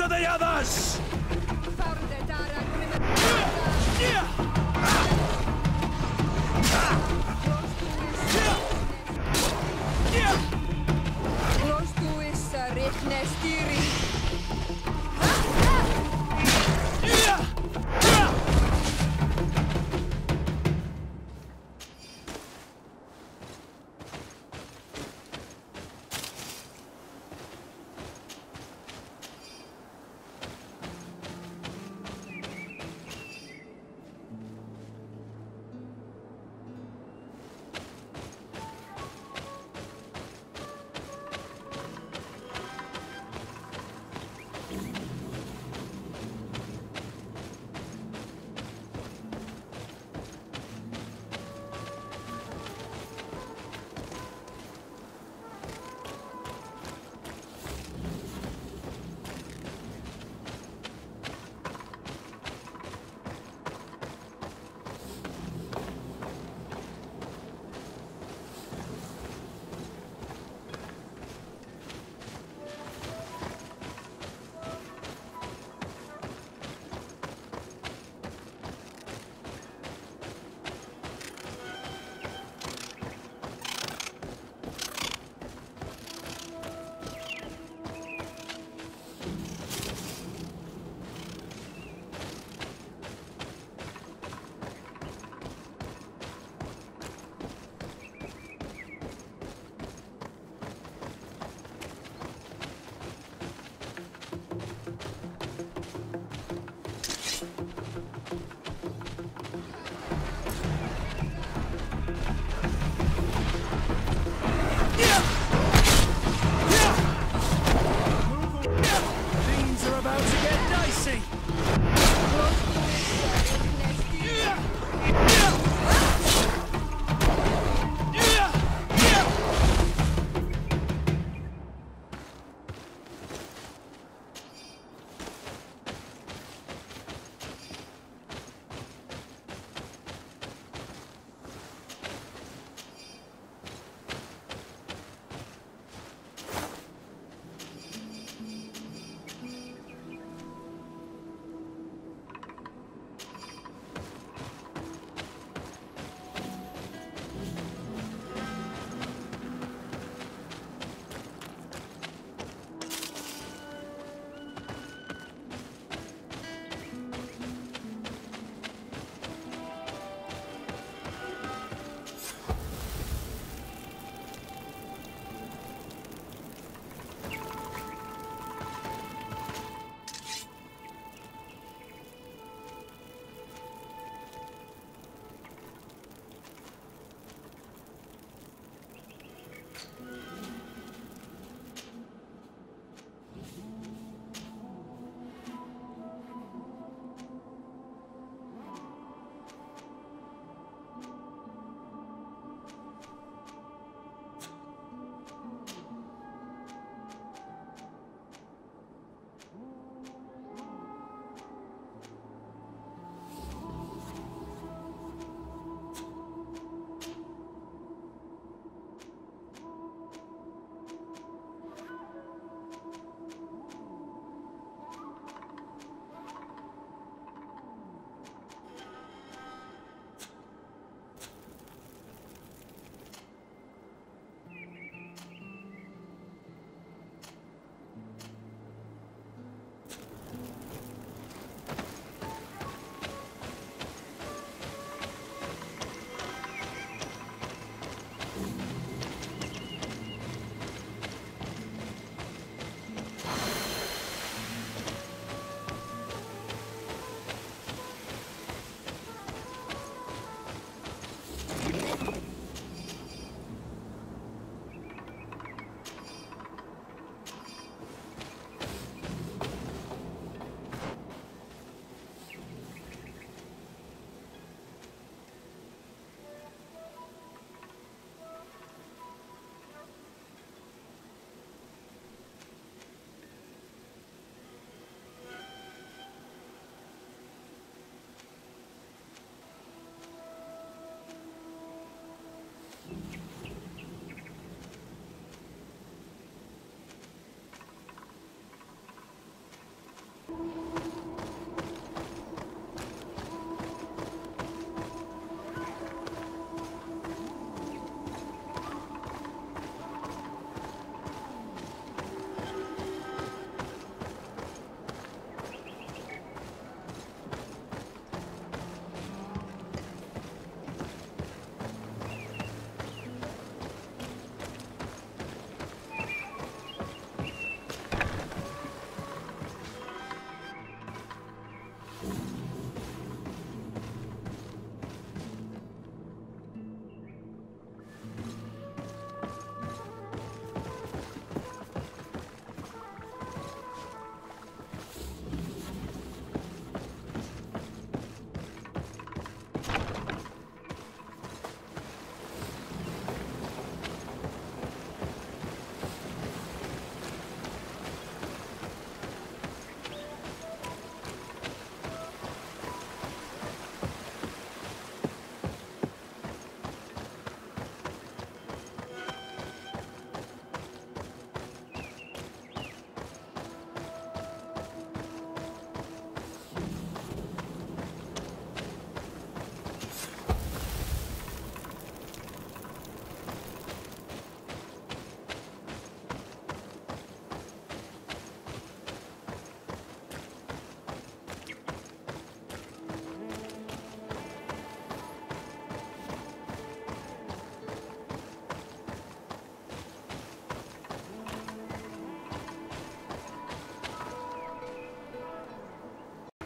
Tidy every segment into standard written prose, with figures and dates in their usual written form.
da jadaš!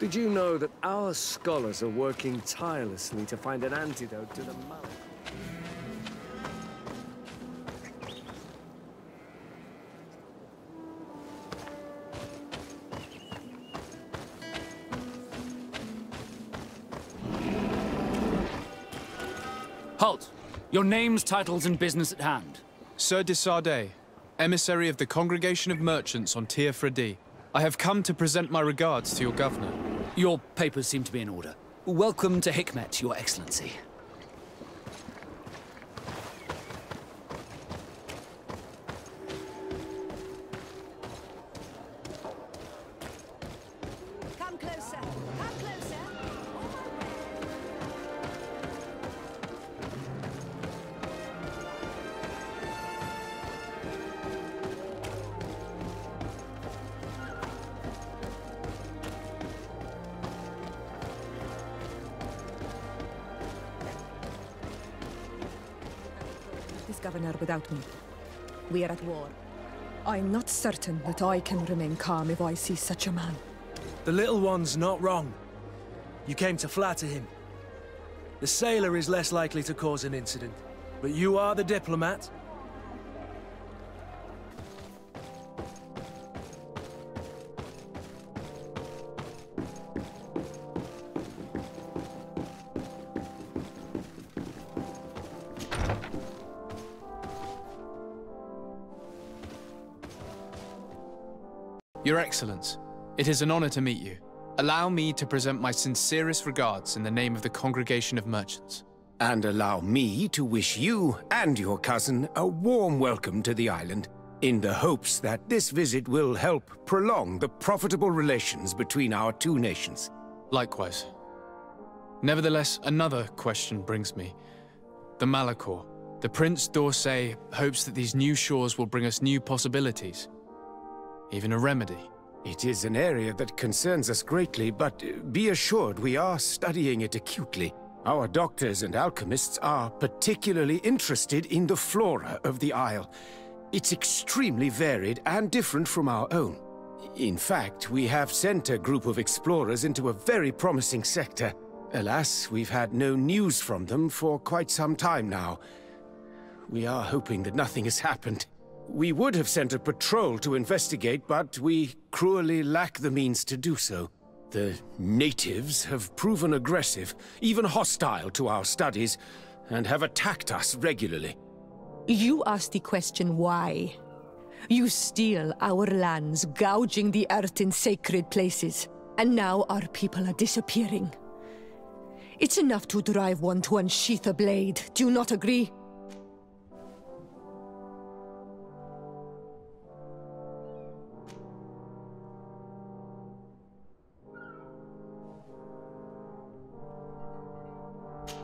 Did you know that our scholars are working tirelessly to find an antidote to the malady? Halt! Your names, titles, and business at hand. Sir De Sardeta, emissary of the Congregation of Merchants on Teer Fradee. I have come to present my regards to your governor. Your papers seem to be in order. Welcome to Hikmet, Your Excellency. Come closer. Come closer. This governor without me. We are at war. I'm not certain that I can remain calm if I see such a man. The little one's not wrong. You came to flatter him. The sailor is less likely to cause an incident, but you are the diplomat. Your Excellence, it is an honor to meet you. Allow me to present my sincerest regards in the name of the Congregation of Merchants. And allow me to wish you and your cousin a warm welcome to the island, in the hopes that this visit will help prolong the profitable relations between our two nations. Likewise. Nevertheless, another question brings me. The Malachor. The Prince d'Orsay hopes that these new shores will bring us new possibilities. Even a remedy. It is an area that concerns us greatly, but be assured we are studying it acutely. Our doctors and alchemists are particularly interested in the flora of the Isle. It's extremely varied and different from our own. In fact, we have sent a group of explorers into a very promising sector. Alas, we've had no news from them for quite some time now. We are hoping that nothing has happened. We would have sent a patrol to investigate, but we cruelly lack the means to do so. The natives have proven aggressive, even hostile to our studies, and have attacked us regularly. You ask the question why. You steal our lands, gouging the earth in sacred places, and now our people are disappearing. It's enough to drive one to unsheath a blade. Do you not agree?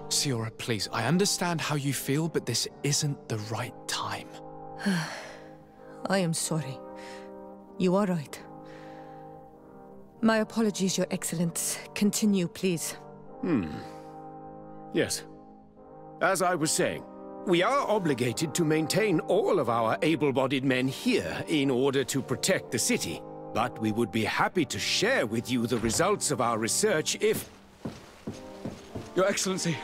Siora, please, I understand how you feel, but this isn't the right time. I am sorry. You are right. My apologies, Your Excellence. Continue, please. Yes. As I was saying, we are obligated to maintain all of our able-bodied men here in order to protect the city. But we would be happy to share with you the results of our research if... Your Excellency.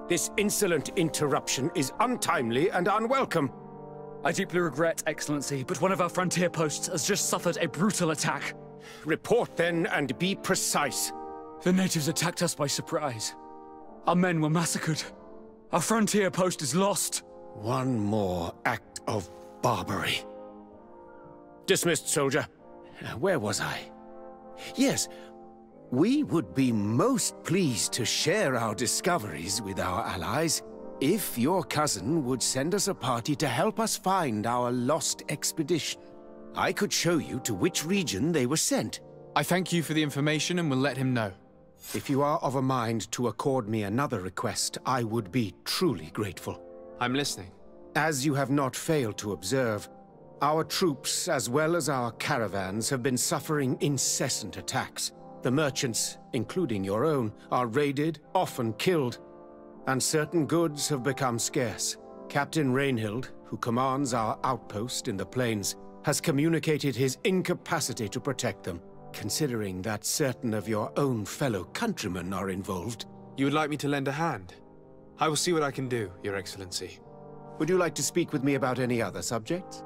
This insolent interruption is untimely and unwelcome. I deeply regret, Excellency, but one of our frontier posts has just suffered a brutal attack. Report then and be precise. The natives attacked us by surprise. Our men were massacred. Our frontier post is lost. One more act of barbarity. Dismissed, soldier. Where was I? Yes. We would be most pleased to share our discoveries with our allies if your cousin would send us a party to help us find our lost expedition. I could show you to which region they were sent. I thank you for the information and will let him know. If you are of a mind to accord me another request, I would be truly grateful. I'm listening. As you have not failed to observe, our troops, as well as our caravans, have been suffering incessant attacks. The merchants, including your own, are raided, often killed, and certain goods have become scarce. Captain Rainhild, who commands our outpost in the plains, has communicated his incapacity to protect them. considering that certain of your own fellow countrymen are involved. You would like me to lend a hand? I will see what I can do, Your Excellency. Would you like to speak with me about any other subjects?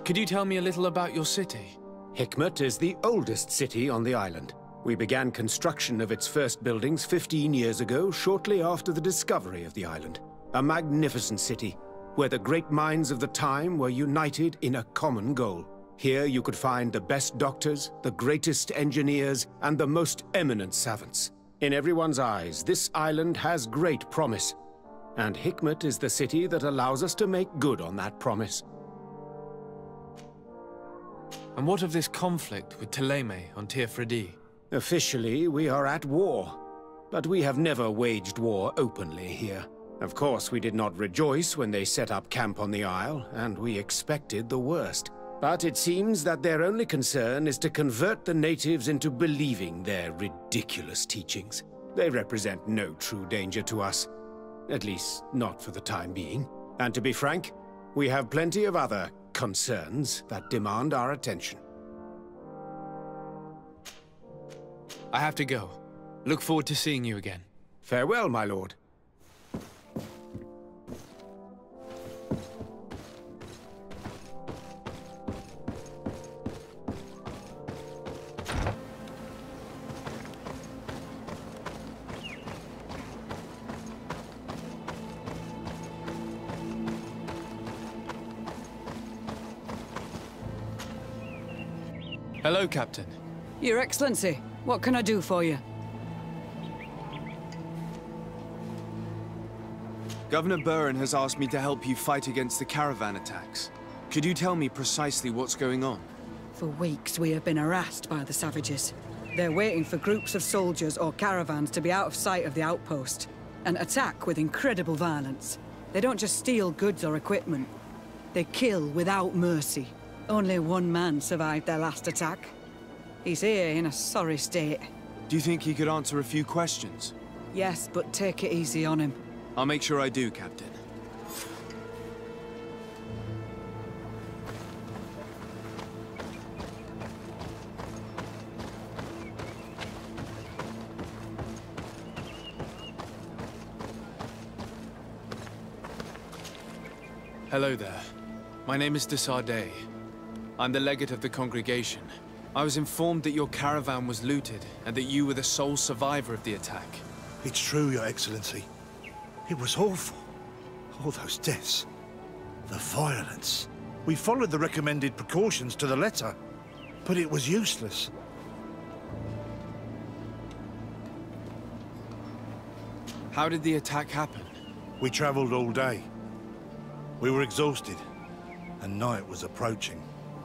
Could you tell me a little about your city? Hikmet is the oldest city on the island. We began construction of its first buildings 15 years ago, shortly after the discovery of the island. A magnificent city, where the great minds of the time were united in a common goal. Here you could find the best doctors, the greatest engineers, and the most eminent savants. In everyone's eyes, this island has great promise. And Hikmet is the city that allows us to make good on that promise. And what of this conflict with Thélème on Teer Fradee? Officially, we are at war. But we have never waged war openly here. Of course, we did not rejoice when they set up camp on the Isle, and we expected the worst. But it seems that their only concern is to convert the natives into believing their ridiculous teachings. They represent no true danger to us. At least, not for the time being. And to be frank, we have plenty of other concerns that demand our attention. I have to go. Look forward to seeing you again. Farewell, my lord. Hello, Captain. Your Excellency, what can I do for you? Governor Buren has asked me to help you fight against the caravan attacks. Could you tell me precisely what's going on? For weeks we have been harassed by the savages. They're waiting for groups of soldiers or caravans to be out of sight of the outpost and attack with incredible violence. They don't just steal goods or equipment. They kill without mercy. Only one man survived their last attack. He's here in a sorry state. Do you think he could answer a few questions? Yes, but take it easy on him. I'll make sure I do, Captain. Hello there. My name is De Sardeta. I'm the legate of the congregation. I was informed that your caravan was looted, and that you were the sole survivor of the attack. It's true, Your Excellency. It was awful. All those deaths. The violence. We followed the recommended precautions to the letter, but it was useless. How did the attack happen? We traveled all day. We were exhausted, and night was approaching.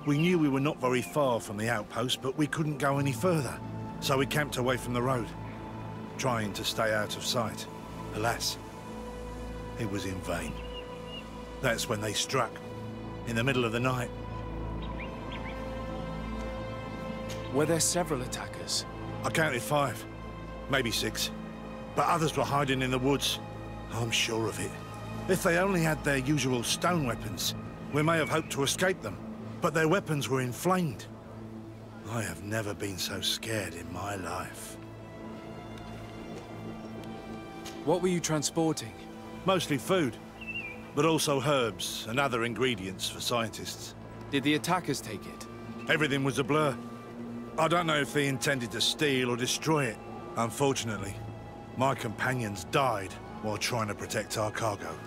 We knew we were not very far from the outpost, but we couldn't go any further. So we camped away from the road, trying to stay out of sight. Alas, it was in vain. That's when they struck, in the middle of the night. Were there several attackers? I counted 5, maybe 6. But others were hiding in the woods. I'm sure of it. If they only had their usual stone weapons, we may have hoped to escape them. But their weapons were inflamed. I have never been so scared in my life. What were you transporting? Mostly food, but also herbs and other ingredients for scientists. Did the attackers take it? Everything was a blur. I don't know if they intended to steal or destroy it. Unfortunately, my companions died while trying to protect our cargo.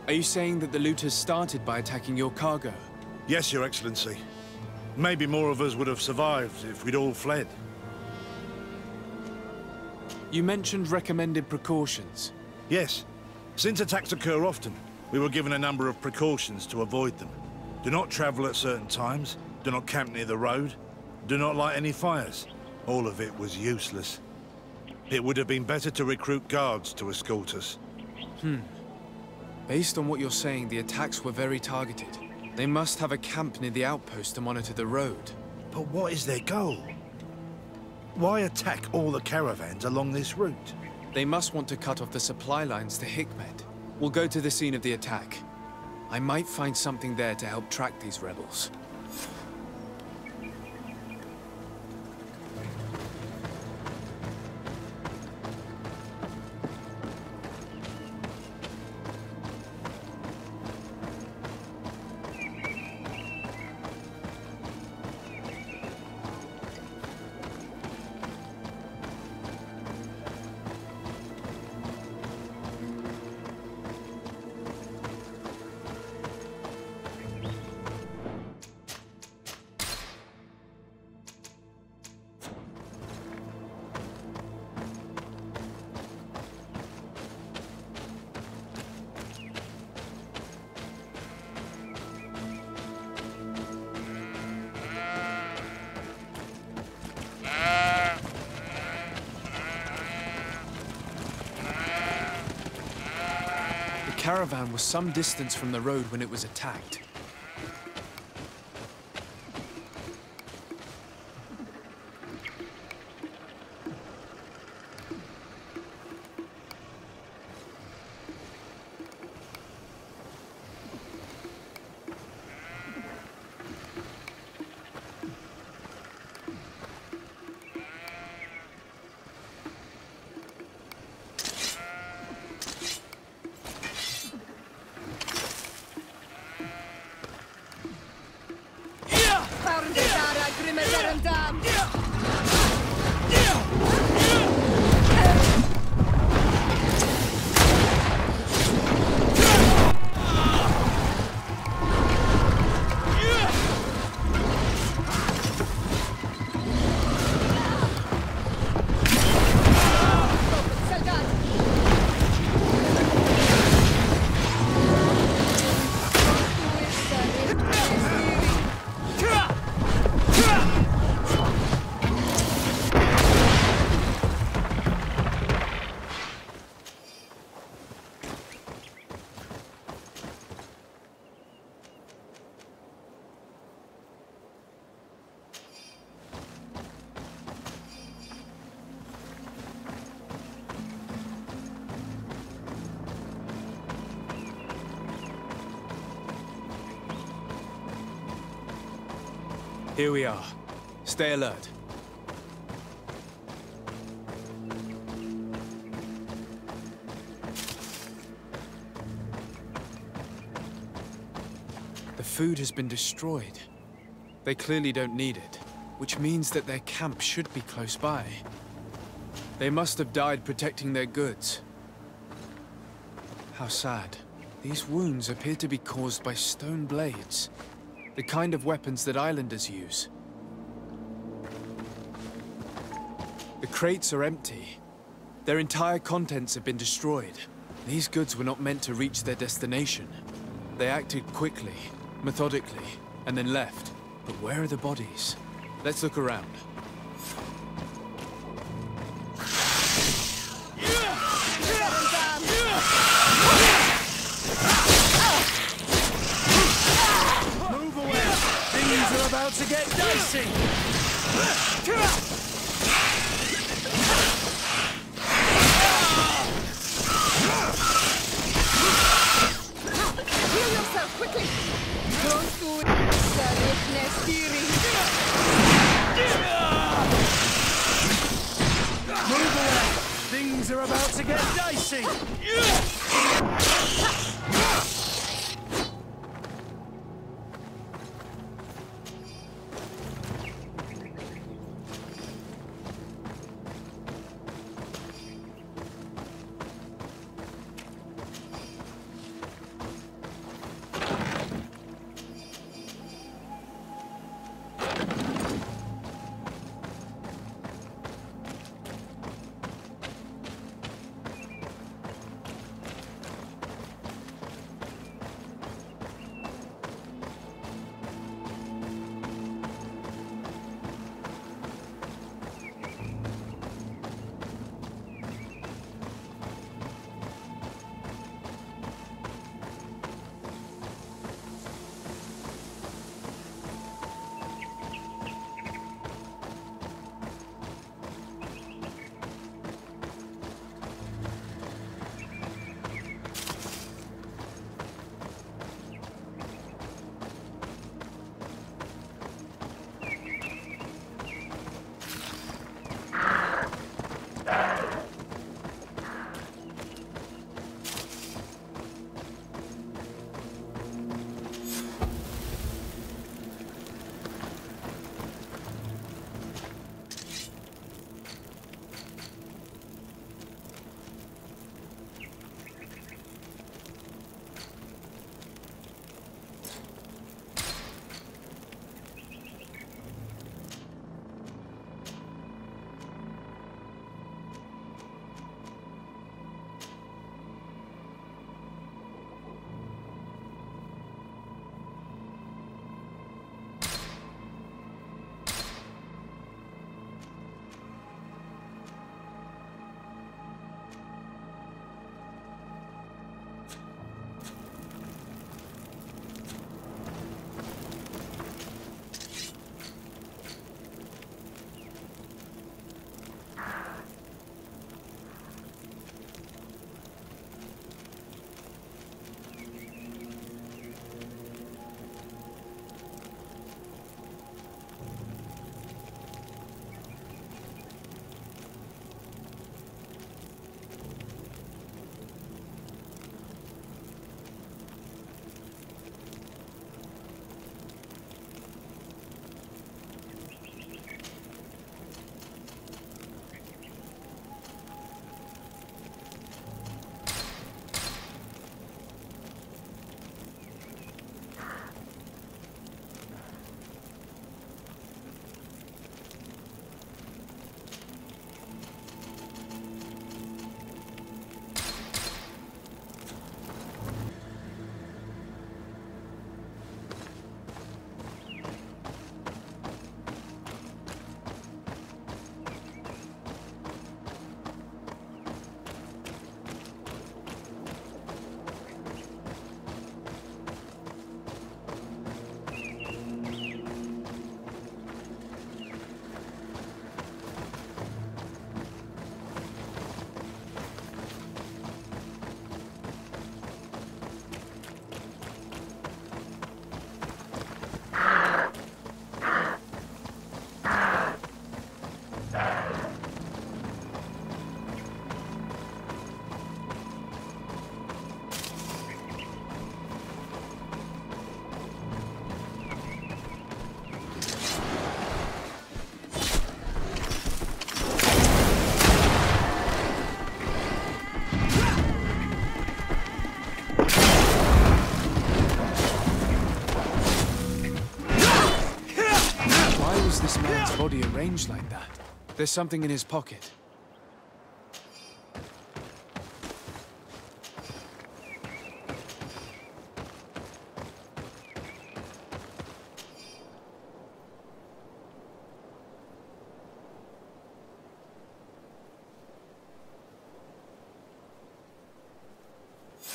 Are you saying that the looters started by attacking your cargo? Yes, Your Excellency. Maybe more of us would have survived if we'd all fled. You mentioned recommended precautions. Yes. Since attacks occur often, we were given a number of precautions to avoid them. Do not travel at certain times, do not camp near the road, do not light any fires. All of it was useless. It would have been better to recruit guards to escort us. Based on what you're saying, the attacks were very targeted. They must have a camp near the outpost to monitor the road. But what is their goal? Why attack all the caravans along this route? They must want to cut off the supply lines to Hikmet. We'll go to the scene of the attack. I might find something there to help track these rebels. The caravan was some distance from the road when it was attacked. Here we are. Stay alert. The food has been destroyed. They clearly don't need it, which means that their camp should be close by. They must have died protecting their goods. How sad. These wounds appear to be caused by stone blades. The kind of weapons that islanders use. The crates are empty. Their entire contents have been destroyed. These goods were not meant to reach their destination. They acted quickly, methodically, and then left. But where are the bodies? Let's look around. Things are about to get dicey! Heal yourself, quickly! Don't do it, Move away! Things are about to get dicey! arranged like that? There's something in his pocket.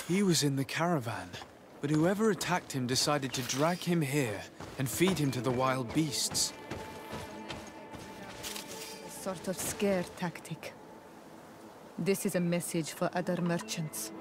He was in the caravan, but whoever attacked him decided to drag him here and feed him to the wild beasts. A sort of scare tactic. This is a message for other merchants.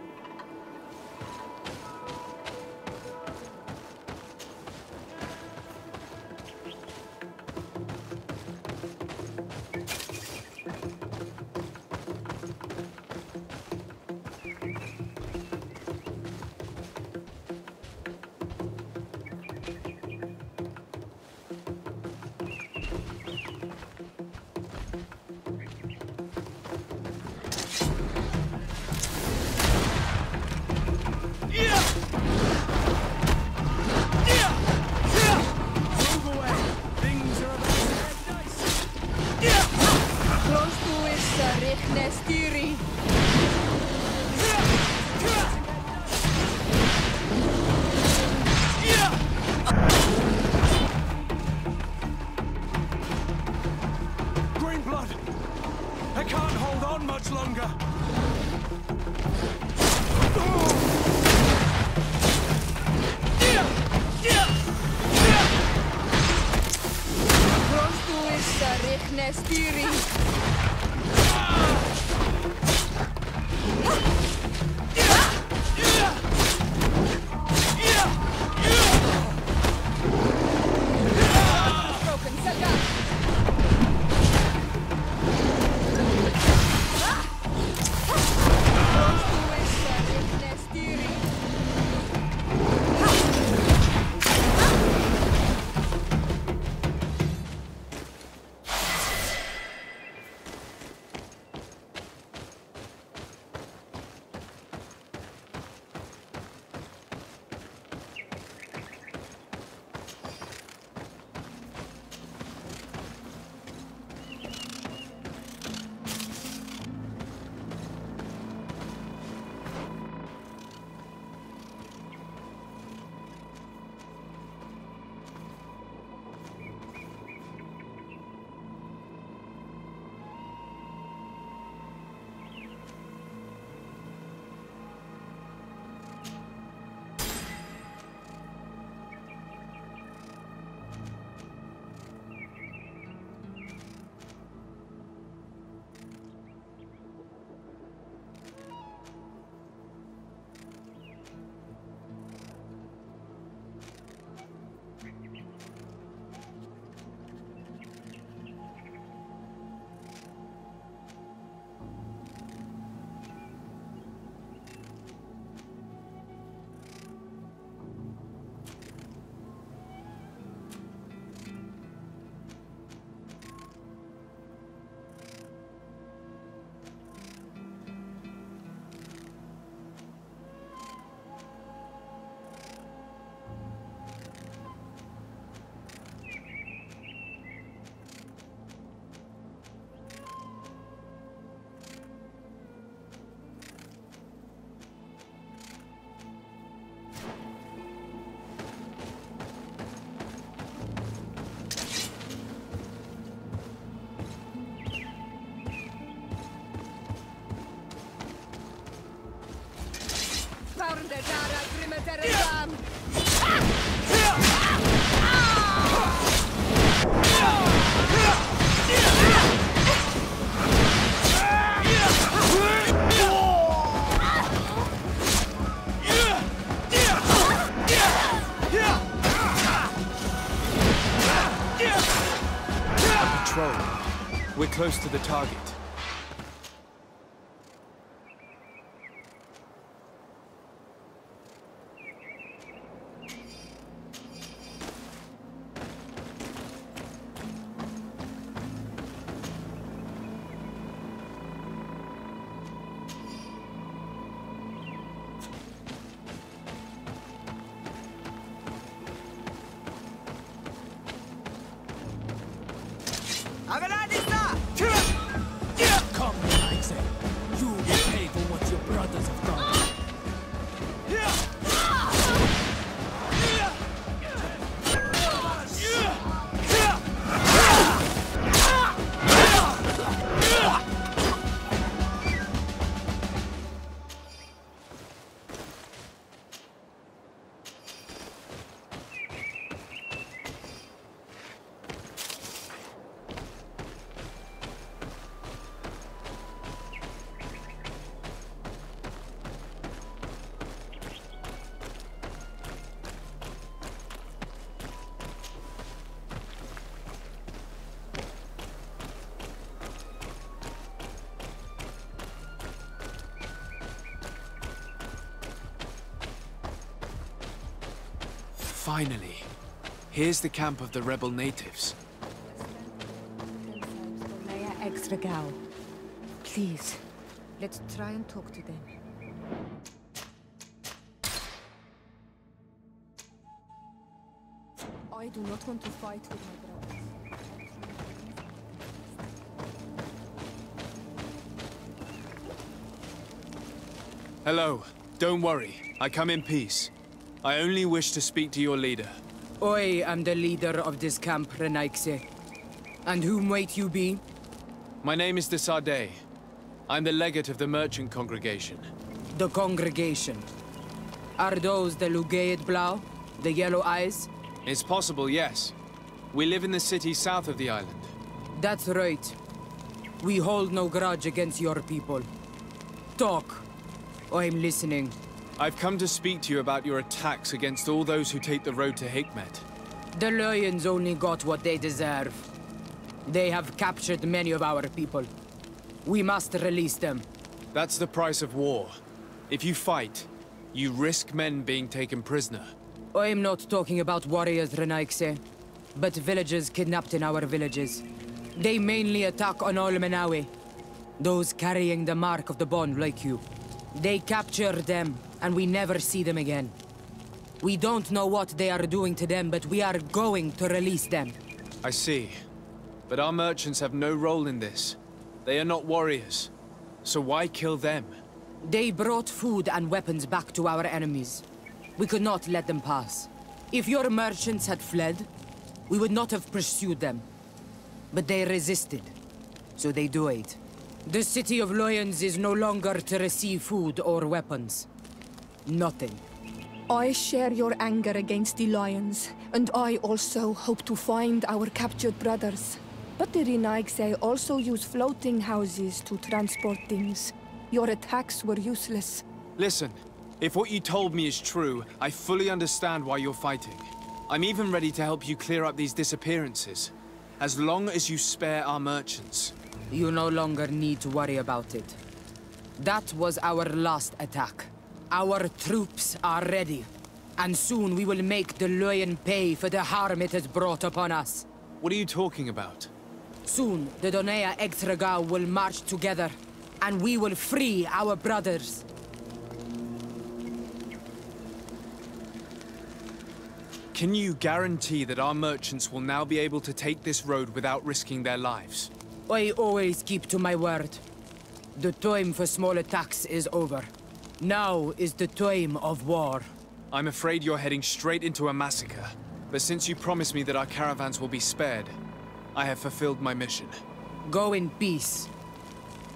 We're close to the target. Finally. Here's the camp of the rebel natives. Please, let's try and talk to them. I do not want to fight with my brothers. Hello. Don't worry. I come in peace. I only wish to speak to your leader. I am the leader of this camp, Renaikse. And whom might you be? My name is De Sardeta. I'm the legate of the merchant congregation. The congregation. Are those the Lugeid Blau? The yellow eyes? It's possible, yes. We live in the city south of the island. That's right. We hold no grudge against your people. Talk. I'm listening. I've come to speak to you about your attacks against all those who take the road to Hikmet. The Lions only got what they deserve. They have captured many of our people. We must release them. That's the price of war. If you fight, you risk men being taken prisoner. I'm not talking about warriors, Renaikse, but villagers kidnapped in our villages. They mainly attack on Olmenawe, those carrying the mark of the bond like you. They capture them, and we never see them again. We don't know what they are doing to them, but we are going to release them. I see. But our merchants have no role in this. They are not warriors. So why kill them? They brought food and weapons back to our enemies. We could not let them pass. If your merchants had fled, we would not have pursued them. But they resisted, so they died. The city of Lions is no longer to receive food or weapons. Nothing. I share your anger against the Lions, and I also hope to find our captured brothers. But the Renaikse also use floating houses to transport things. Your attacks were useless. Listen, if what you told me is true, I fully understand why you're fighting. I'm even ready to help you clear up these disappearances, as long as you spare our merchants. You no longer need to worry about it. That was our last attack. Our troops are ready, and soon we will make the Lion pay for the harm it has brought upon us. What are you talking about? Soon, the Njegove Ekselencije will march together, and we will free our brothers. Can you guarantee that our merchants will now be able to take this road without risking their lives? I always keep to my word. The time for small attacks is over. Now is the time of war. I'm afraid you're heading straight into a massacre. But since you promised me that our caravans will be spared, I have fulfilled my mission. Go in peace.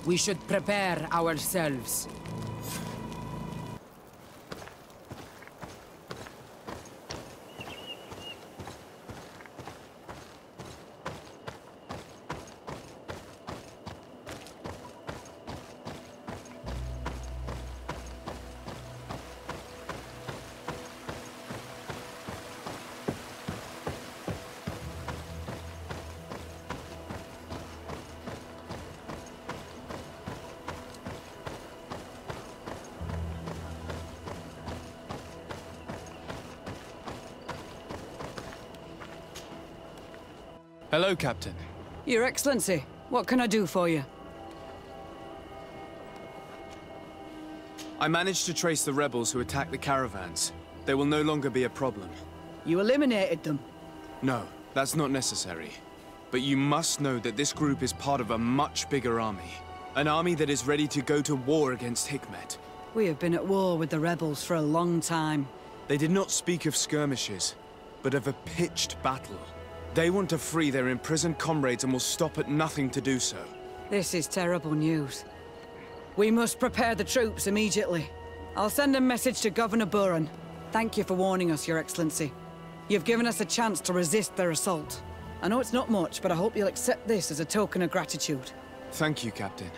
We should prepare ourselves. Hello, Captain. Your Excellency, what can I do for you? I managed to trace the rebels who attacked the caravans. They will no longer be a problem. You eliminated them? No, that's not necessary. But you must know that this group is part of a much bigger army. An army that is ready to go to war against Hikmet. We have been at war with the rebels for a long time. They did not speak of skirmishes, but of a pitched battle. They want to free their imprisoned comrades and will stop at nothing to do so. This is terrible news. We must prepare the troops immediately. I'll send a message to Governor Buran. Thank you for warning us, Your Excellency. You've given us a chance to resist their assault. I know it's not much, but I hope you'll accept this as a token of gratitude. Thank you, Captain.